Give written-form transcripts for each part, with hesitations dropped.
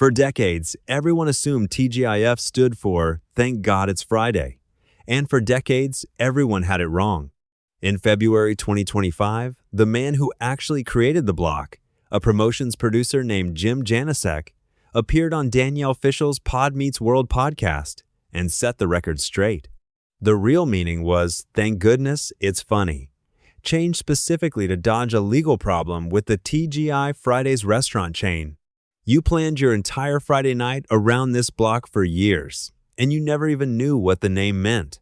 For decades, everyone assumed TGIF stood for Thank God It's Friday. And for decades, everyone had it wrong. In February 2025, the man who actually created the block, a promotions producer named Jim Henson, appeared on Danielle Fishel's Pod Meets World podcast and set the record straight. The real meaning was, thank goodness it's funny, changed specifically to dodge a legal problem with the TGI Fridays restaurant chain. You planned your entire Friday night around this block for years, and you never even knew what the name meant.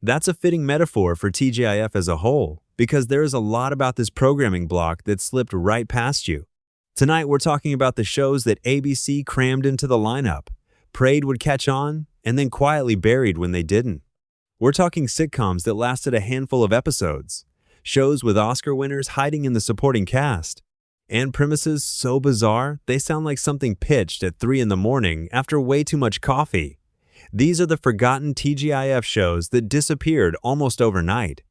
That's a fitting metaphor for TGIF as a whole, because there is a lot about this programming block that slipped right past you. Tonight, we're talking about the shows that ABC crammed into the lineup, prayed would catch on, and then quietly buried when they didn't. We're talking sitcoms that lasted a handful of episodes, shows with Oscar winners hiding in the supporting cast, and premises so bizarre they sound like something pitched at 3 in the morning after way too much coffee. These are the forgotten TGIF shows that disappeared almost overnight.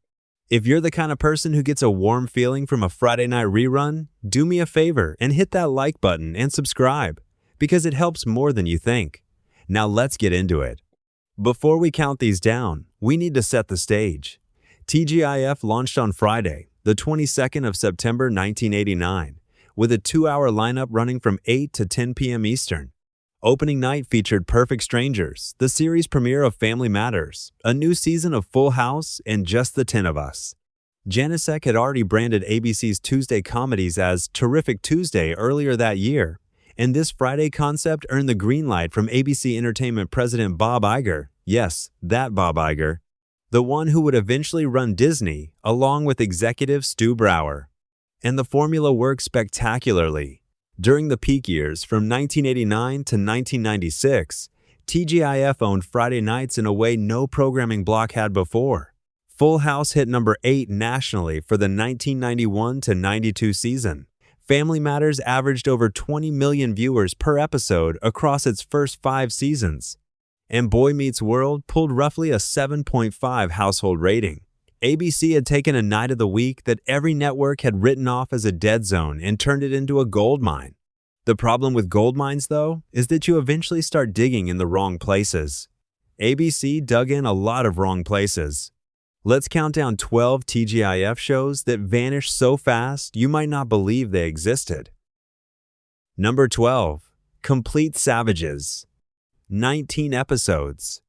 If you're the kind of person who gets a warm feeling from a Friday night rerun, do me a favor and hit that like button and subscribe, because it helps more than you think. Now let's get into it. Before we count these down, we need to set the stage. TGIF launched on Friday, the 22nd of September 1989, with a 2-hour lineup running from 8 to 10 p.m. Eastern. Opening night featured Perfect Strangers, the series premiere of Family Matters, a new season of Full House, and Just the 10 of Us. Janicek had already branded ABC's Tuesday comedies as Terrific Tuesday earlier that year, and this Friday concept earned the green light from ABC Entertainment president Bob Iger, yes, that Bob Iger, the one who would eventually run Disney, along with executive Stu Brower. And the formula worked spectacularly. During the peak years, from 1989 to 1996, TGIF owned Friday nights in a way no programming block had before. Full House hit number 8 nationally for the 1991 to 92 season. Family Matters averaged over 20 million viewers per episode across its first 5 seasons. And Boy Meets World pulled roughly a 7.5 household rating. ABC had taken a night of the week that every network had written off as a dead zone and turned it into a gold mine. The problem with gold mines, though, is that you eventually start digging in the wrong places. ABC dug in a lot of wrong places. Let's count down 12 TGIF shows that vanished so fast you might not believe they existed. Number 12. Complete Savages. 19 episodes.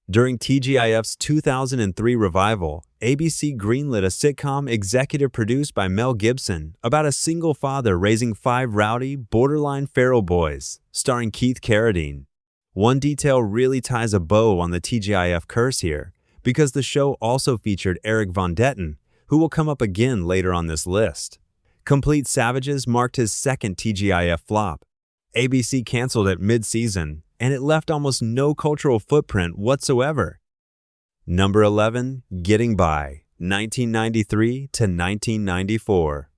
During TGIF's 2003 revival, ABC greenlit a sitcom executive produced by Mel Gibson about a single father raising 5 rowdy, borderline feral boys, starring Keith Carradine. One detail really ties a bow on the TGIF curse here, because the show also featured Eric Von Detten, who will come up again later on this list. Complete Savages marked his second TGIF flop. ABC canceled it mid-season, and it left almost no cultural footprint whatsoever. Number 11, Getting By, 1993 to 1994.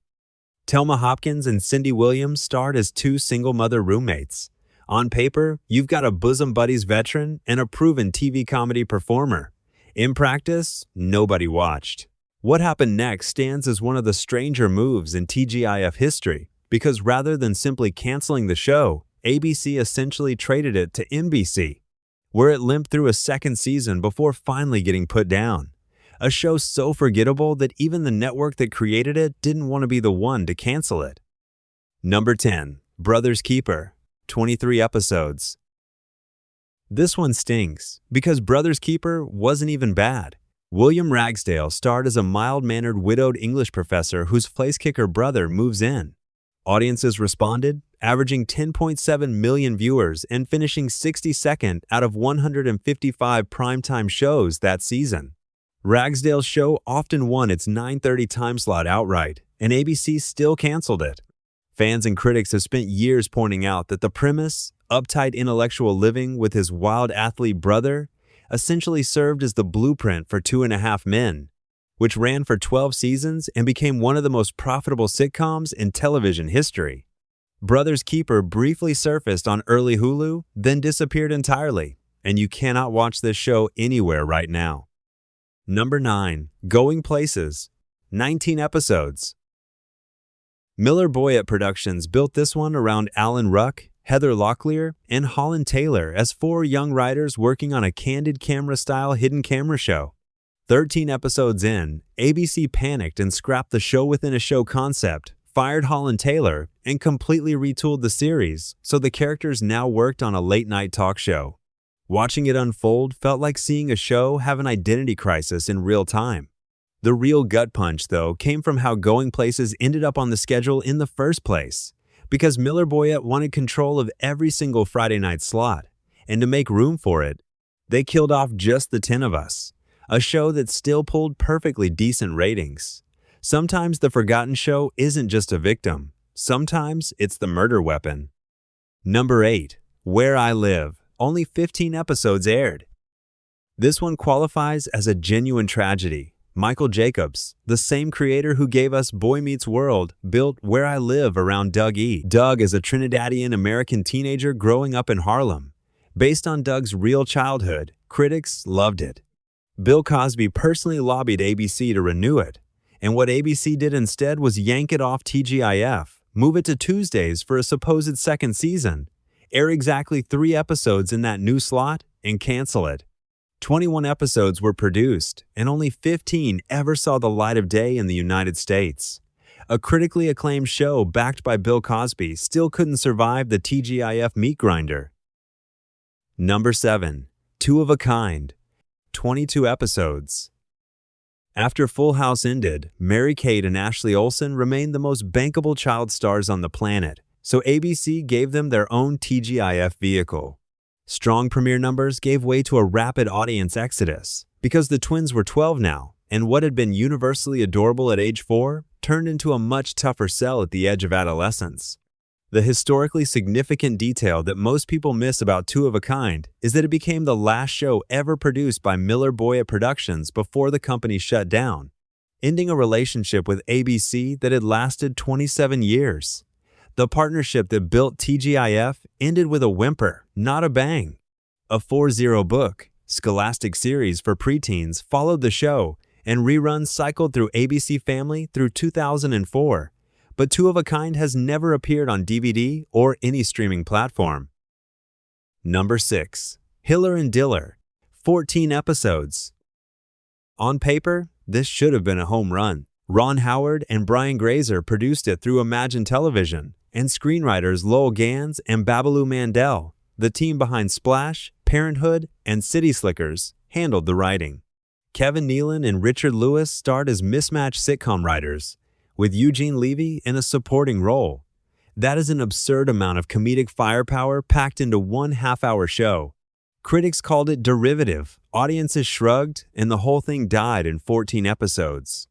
Thelma Hopkins and Cindy Williams starred as 2 single-mother roommates. On paper, you've got a bosom buddies veteran and a proven TV comedy performer. In practice, nobody watched. What happened next stands as one of the stranger moves in TGIF history, because rather than simply canceling the show, ABC essentially traded it to NBC, where it limped through a second season before finally getting put down. A show so forgettable that even the network that created it didn't want to be the one to cancel it. Number 10, Brothers Keeper, 23 episodes. This one stings, because Brothers Keeper wasn't even bad. William Ragsdale starred as a mild-mannered widowed English professor whose place-kicker brother moves in. Audiences responded, averaging 10.7 million viewers and finishing 62nd out of 155 primetime shows that season. Ragsdale's show often won its 9:30 time slot outright, and ABC still canceled it. Fans and critics have spent years pointing out that the premise, uptight intellectual living with his wild athlete brother, essentially served as the blueprint for 2.5 Men, which ran for 12 seasons and became one of the most profitable sitcoms in television history. Brothers Keeper briefly surfaced on early Hulu, then disappeared entirely, and you cannot watch this show anywhere right now. Number 9, Going Places, 19 episodes. Miller Boyett Productions built this one around Alan Ruck, Heather Locklear, and Holland Taylor as four young writers working on a candid camera-style hidden camera show. 13 episodes in, ABC panicked and scrapped the show-within-a-show concept, fired Holland Taylor, and completely retooled the series so the characters now worked on a late-night talk show. Watching it unfold felt like seeing a show have an identity crisis in real time. The real gut punch, though, came from how Going Places ended up on the schedule in the first place. Because Miller Boyett wanted control of every single Friday night slot, and to make room for it, they killed off Just the 10 of Us, a show that still pulled perfectly decent ratings. Sometimes the forgotten show isn't just a victim. Sometimes it's the murder weapon. Number 8. Where I Live. Only 15 episodes aired. This one qualifies as a genuine tragedy. Michael Jacobs, the same creator who gave us Boy Meets World, built Where I Live around Doug E. Doug is a Trinidadian-American teenager growing up in Harlem. Based on Doug's real childhood, critics loved it. Bill Cosby personally lobbied ABC to renew it, and what ABC did instead was yank it off TGIF, move it to Tuesdays for a supposed second season, air exactly 3 episodes in that new slot, and cancel it. 21 episodes were produced, and only 15 ever saw the light of day in the United States. A critically acclaimed show backed by Bill Cosby still couldn't survive the TGIF meat grinder. Number 7. Two of a Kind. 22 episodes. After Full House ended, Mary-Kate and Ashley Olsen remained the most bankable child stars on the planet, so ABC gave them their own TGIF vehicle. Strong premiere numbers gave way to a rapid audience exodus, because the twins were 12 now, and what had been universally adorable at age 4 turned into a much tougher sell at the edge of adolescence. The historically significant detail that most people miss about Two of a Kind is that it became the last show ever produced by Miller Boyett Productions before the company shut down, ending a relationship with ABC that had lasted 27 years. The partnership that built TGIF ended with a whimper, not a bang. A 4-0 Scholastic series for preteens followed the show, and reruns cycled through ABC Family through 2004. But Two of a Kind has never appeared on DVD or any streaming platform. Number 6. Hiller and Diller. 14 episodes. On paper, this should have been a home run. Ron Howard and Brian Grazer produced it through Imagine Television, and screenwriters Lowell Gans and Babaloo Mandel, the team behind Splash, Parenthood, and City Slickers, handled the writing. Kevin Nealon and Richard Lewis starred as mismatched sitcom writers, with Eugene Levy in a supporting role. That is an absurd amount of comedic firepower packed into one half-hour show. Critics called it derivative, audiences shrugged, and the whole thing died in 14 episodes.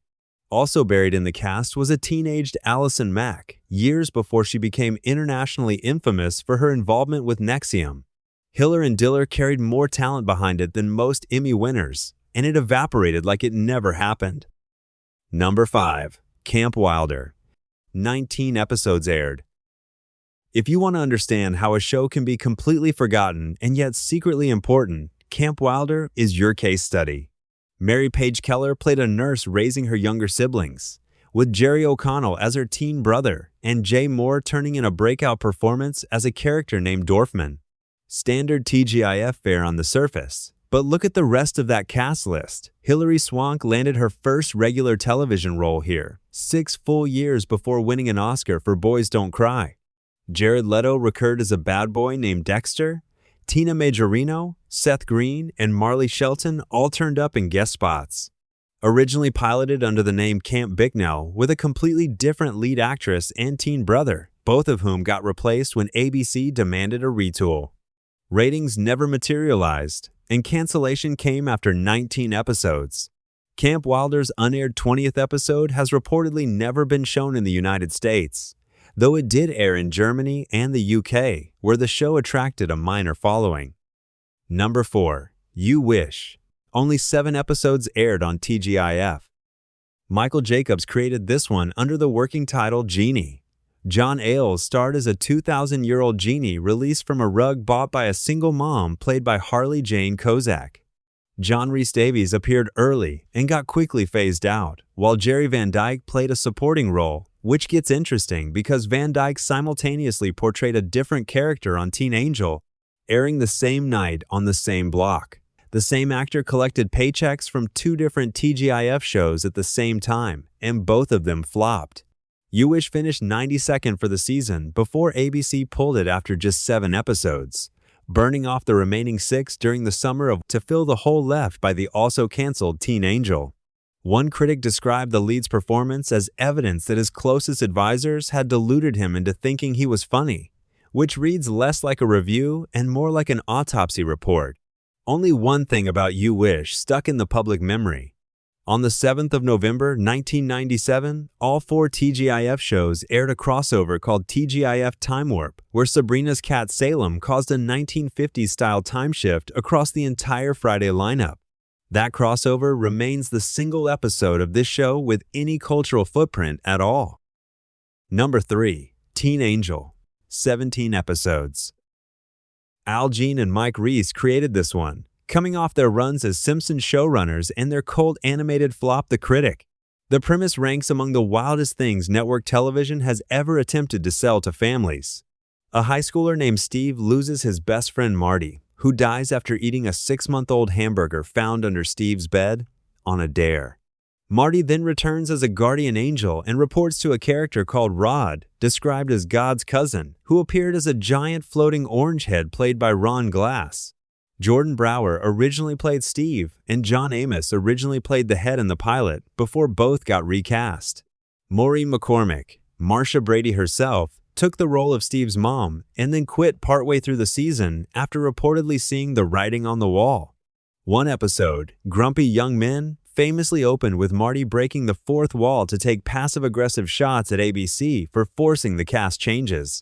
Also buried in the cast was a teenaged Allison Mack, years before she became internationally infamous for her involvement with Nexium. Hiller and Diller carried more talent behind it than most Emmy winners, and it evaporated like it never happened. Number 5. Camp Wilder. 19 episodes aired. If you want to understand how a show can be completely forgotten and yet secretly important, Camp Wilder is your case study. Mary Page Keller played a nurse raising her younger siblings, with Jerry O'Connell as her teen brother and Jay Mohr turning in a breakout performance as a character named Dorfman. Standard TGIF fare on the surface, but look at the rest of that cast list. Hilary Swank landed her first regular television role here, 6 full years before winning an Oscar for Boys Don't Cry. Jared Leto recurred as a bad boy named Dexter. Tina Majorino, Seth Green, and Marley Shelton all turned up in guest spots. Originally piloted under the name Camp Bicknell with a completely different lead actress and teen brother, both of whom got replaced when ABC demanded a retool. Ratings never materialized, and cancellation came after 19 episodes. Camp Wilder's unaired 20th episode has reportedly never been shown in the United States, though it did air in Germany and the UK, where the show attracted a minor following. Number 4. You Wish. Only 7 episodes aired on TGIF. Michael Jacobs created this one under the working title Genie. John Ailes starred as a 2,000-year-old genie released from a rug bought by a single mom played by Harley Jane Kozak. John Rhys Davies appeared early and got quickly phased out, while Jerry Van Dyke played a supporting role, which gets interesting because Van Dyke simultaneously portrayed a different character on Teen Angel, airing the same night on the same block. The same actor collected paychecks from two different TGIF shows at the same time, and both of them flopped. You Wish finished 92nd for the season before ABC pulled it after just 7 episodes, burning off the remaining 6 during the summer to fill the hole left by the also canceled Teen Angel. One critic described the lead's performance as evidence that his closest advisors had deluded him into thinking he was funny, which reads less like a review and more like an autopsy report. Only one thing about You Wish stuck in the public memory. On the 7th of November, 1997, all 4 TGIF shows aired a crossover called TGIF Time Warp, where Sabrina's cat Salem caused a 1950s-style time shift across the entire Friday lineup. That crossover remains the single episode of this show with any cultural footprint at all. Number 3. Teen Angel. 17 episodes. Al Jean and Mike Reiss created this one, coming off their runs as Simpsons showrunners and their cult animated flop The Critic. The premise ranks among the wildest things network television has ever attempted to sell to families. A high schooler named Steve loses his best friend Marty, who dies after eating a 6-month-old hamburger found under Steve's bed on a dare. Marty then returns as a guardian angel and reports to a character called Rod, described as God's cousin, who appeared as a giant floating orange head played by Ron Glass. Jordan Brower originally played Steve, and John Amos originally played the head in the pilot before both got recast. Maureen McCormick, Marsha Brady herself, took the role of Steve's mom and then quit partway through the season after reportedly seeing the writing on the wall. One episode, Grumpy Young Men, famously opened with Marty breaking the fourth wall to take passive-aggressive shots at ABC for forcing the cast changes.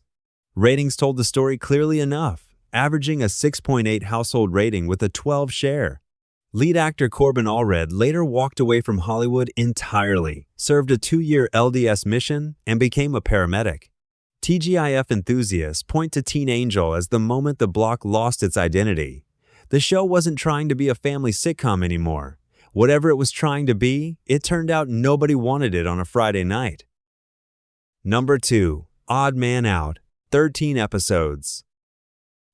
Ratings told the story clearly enough, averaging a 6.8 household rating with a 12 share. Lead actor Corbin Allred later walked away from Hollywood entirely, served a 2-year LDS mission, and became a paramedic. TGIF enthusiasts point to Teen Angel as the moment the block lost its identity. The show wasn't trying to be a family sitcom anymore. Whatever it was trying to be, it turned out nobody wanted it on a Friday night. Number 2. Odd Man Out. 13 episodes.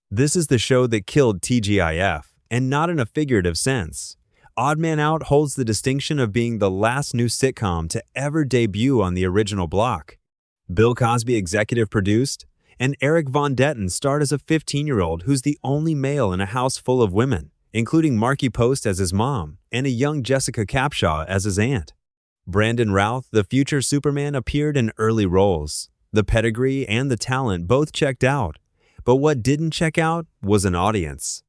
This is the show that killed TGIF, and not in a figurative sense. Odd Man Out holds the distinction of being the last new sitcom to ever debut on the original block. Bill Cosby executive produced, and Eric Von Detten starred as a 15-year-old who's the only male in a house full of women, including Marky Post as his mom and a young Jessica Capshaw as his aunt. Brandon Routh, the future Superman, appeared in early roles. The pedigree and the talent both checked out, but what didn't check out was an audience.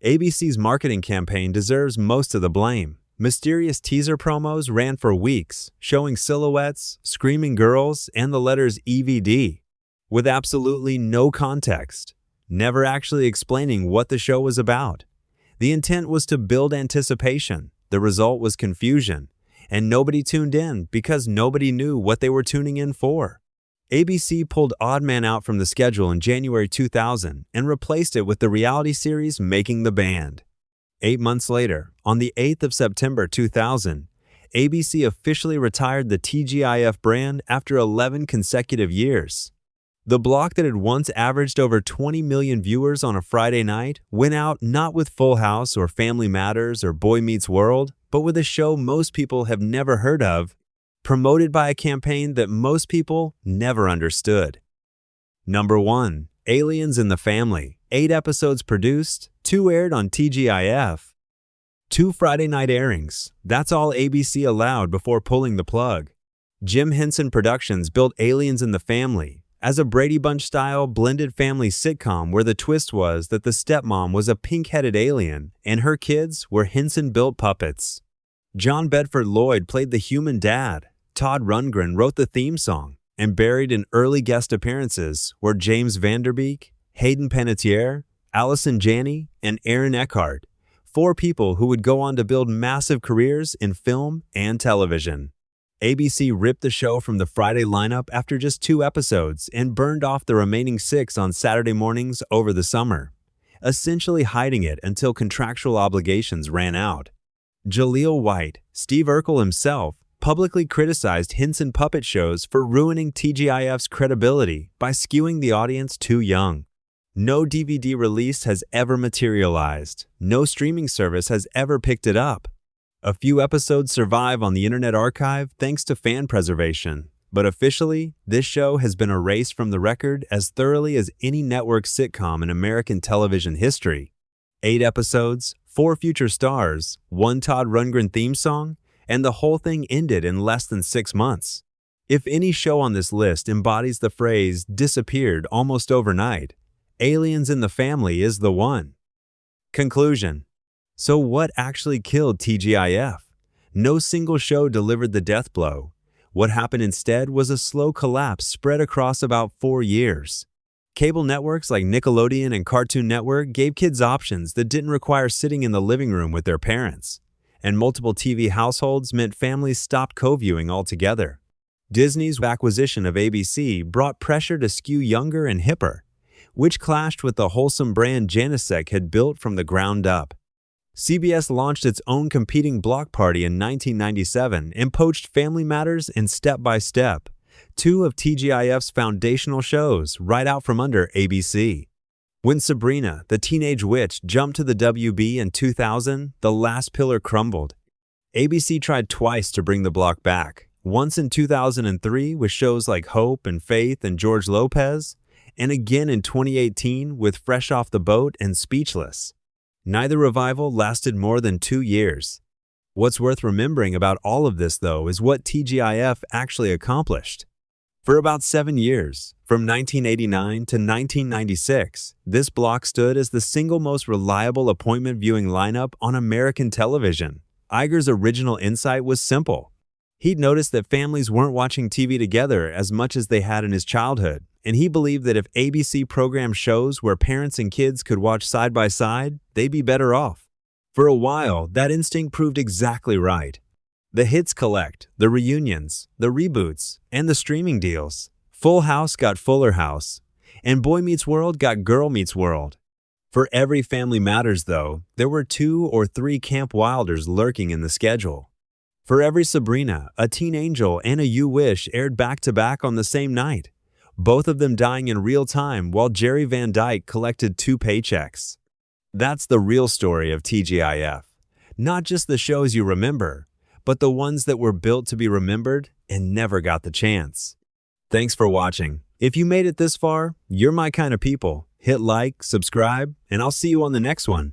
ABC's marketing campaign deserves most of the blame. Mysterious teaser promos ran for weeks, showing silhouettes, screaming girls, and the letters EVD, with absolutely no context, never actually explaining what the show was about. The intent was to build anticipation. The result was confusion, and nobody tuned in because nobody knew what they were tuning in for. ABC pulled Odd Man Out from the schedule in January 2000 and replaced it with the reality series Making the Band. 8 months later, on the 8th of September 2000, ABC officially retired the TGIF brand after 11 consecutive years. The block that had once averaged over 20 million viewers on a Friday night went out not with Full House or Family Matters or Boy Meets World, but with a show most people have never heard of, promoted by a campaign that most people never understood. Number 1. Aliens in the Family. 8 episodes produced, 2 aired on TGIF. 2 Friday night airings. That's all ABC allowed before pulling the plug. Jim Henson Productions built Aliens in the Family as a Brady Bunch-style blended family sitcom where the twist was that the stepmom was a pink-headed alien and her kids were Henson-built puppets. John Bedford Lloyd played the human dad. Todd Rundgren wrote the theme song, and buried in early guest appearances were James Vanderbeek, Hayden Panettiere, Allison Janney, and Aaron Eckhart, 4 people who would go on to build massive careers in film and television. ABC ripped the show from the Friday lineup after just 2 episodes and burned off the remaining 6 on Saturday mornings over the summer, essentially hiding it until contractual obligations ran out. Jaleel White, Steve Urkel himself, publicly criticized Henson puppet shows for ruining TGIF's credibility by skewing the audience too young. No DVD release has ever materialized. No streaming service has ever picked it up. A few episodes survive on the Internet Archive thanks to fan preservation, but officially, this show has been erased from the record as thoroughly as any network sitcom in American television history. 8 episodes, 4 future stars, 1 Todd Rundgren theme song, and the whole thing ended in less than 6 months. If any show on this list embodies the phrase disappeared almost overnight, Aliens in the Family is the one. Conclusion. So what actually killed TGIF? No single show delivered the death blow. What happened instead was a slow collapse spread across about 4 years. Cable networks like Nickelodeon and Cartoon Network gave kids options that didn't require sitting in the living room with their parents. And multiple TV households meant families stopped co-viewing altogether. Disney's acquisition of ABC brought pressure to skew younger and hipper, which clashed with the wholesome brand Janicek had built from the ground up. CBS launched its own competing block party in 1997 and poached Family Matters and Step by Step, 2 of TGIF's foundational shows, right out from under ABC. When Sabrina, the Teenage Witch, jumped to the WB in 2000, the last pillar crumbled. ABC tried twice to bring the block back, once in 2003 with shows like Hope and Faith and George Lopez, and again in 2018 with Fresh Off the Boat and Speechless. Neither revival lasted more than 2 years. What's worth remembering about all of this, though, is what TGIF actually accomplished. For about 7 years, from 1989 to 1996, this block stood as the single most reliable appointment viewing lineup on American television. Iger's original insight was simple. He'd noticed that families weren't watching TV together as much as they had in his childhood, and he believed that if ABC programmed shows where parents and kids could watch side by side, they'd be better off. For a while, that instinct proved exactly right. The hits collect, the reunions, the reboots, and the streaming deals. Full House got Fuller House, and Boy Meets World got Girl Meets World. For every Family Matters, though, there were 2 or 3 Camp Wilders lurking in the schedule. For every Sabrina, a Teen Angel and a You Wish aired back-to-back on the same night, both of them dying in real time while Jerry Van Dyke collected 2 paychecks. That's the real story of TGIF. Not just the shows you remember, but the ones that were built to be remembered and never got the chance. Thanks for watching. If you made it this far, you're my kind of people. Hit like, subscribe, and I'll see you on the next one.